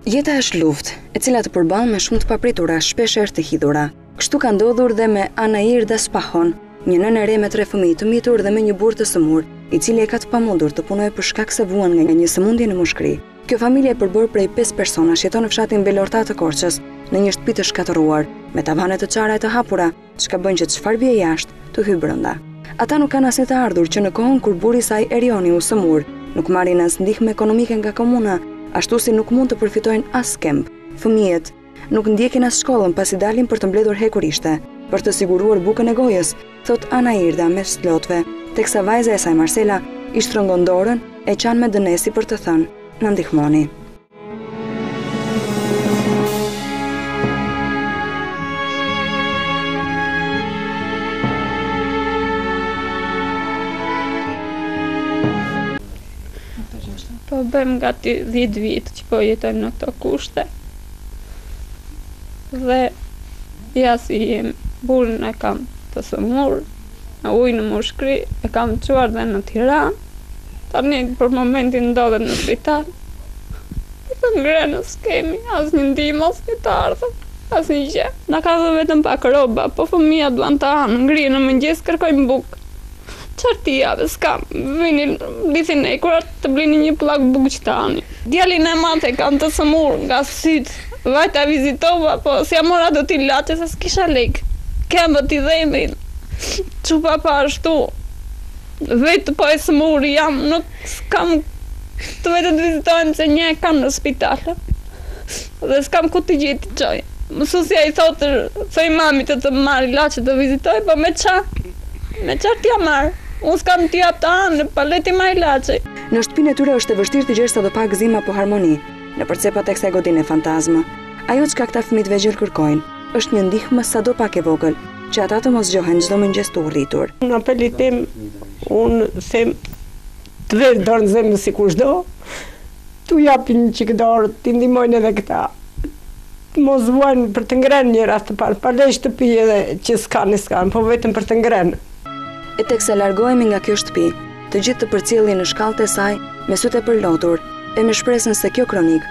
Jeta është luftë, e cila të përballë me shumë të papritura, shpeshherë të hidhura. Kështu ka ndodhur dhe me Anairda Spahon, një nënë e re me 3 fëmijë të mitur dhe me një burr të sëmur, i cili e ka të pamundur të punojë për shkak se vuan nga një sëmundje në mushkëri. Kjo familje e përbërë prej 5 personash jeton në fshatin Belorta të Korçës, në një shtëpi të shkatëruar, me tavane të çara e të hapura, çka bën që çfarë bie jashtë të hyjë brenda. Ata nuk kanë asnjë të ardhur që në kohën kur burri i saj Erioni u sëmur, nuk marrin as ndihmë ekonomike nga komuna, ashtu si nuk mund të përfitojnë as kemp. Fëmijët nuk ndjekin as shkollën pasi dalin për të mbledhur hekurishte, për të siguruar bukën e gojës, thot Anairda mes lotëve, teksa vajza e saj Marcela i shtrëngon dorën e qan me dënesi për të thënë: "Na ndihmoni." Po bëjmë gati 10 vite që po jetojmë në këto kushte. Dhe ja si jem, burrin e kam të sëmur, në ujë në mushkëri, e kam çuar dhe në Tiranë. Tani për momentin ndodhet në spital. Të ngrenë s'kemi, asnjë ndihmë, asnjë të ardhur, asnjë gjë. Na ka dhënë vetëm pak rroba, po fëmijët duan të hanë, ngrihen në mëngjes, kërkojnë bukë. Qarti javë, s'kam, vinin ditën e kurat të blini një plak bukë që të hani. Djalin e madhe kam të sëmur nga sytë, vajta vizitova, po si mora do t'i latë se s'kisha lek. Kembët i dhemrin, çupa pa ashtu, vetë po e sëmur jam, nuk s'kam të vetë të vizitojnë se një e kam në spital. Dhe s'kam ku t'i gjeti qoj. Mësusja i thotë, thoj mami të marrë ilaçe të vizitoj, po me qa? Me qartë t'ja marrë. Unë s'kam t'i jap të anë, pa leti ma ilaçe. Në shtëpinë e tyre është e vështirë të gjesh sadopak gëzim apo harmoni, nëpër cepa tek kësaj godine fantazmë. Ajo çka këta fëmijë të vegjël kërkojnë është një ndihmë sadopak e vogël, që ata të mos gjohen çdo mëngjes të urrritur. Në apeli tim, unë them të vetë dorë në zemë si kushdo, t'u japin një qikë dorë, t'i ndihmojnë edhe këta. Mos vuajnë për të ngrenë një rast të parë, pa lej shtëpi edhe që s'kan, po vetëm për të ngrenë. E teksa largohemi nga kjo shtëpi, të gjithë të përcjellin në shkallët e saj me sytë e përlotur e me shpresën se kjo kronik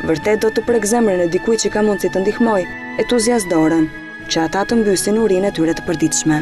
vërtet do të prek zemrën e dikujt që ka mundësi të ndihmojë entuziastë dorën, që ata të mbysin urinë e tyre të përditshme.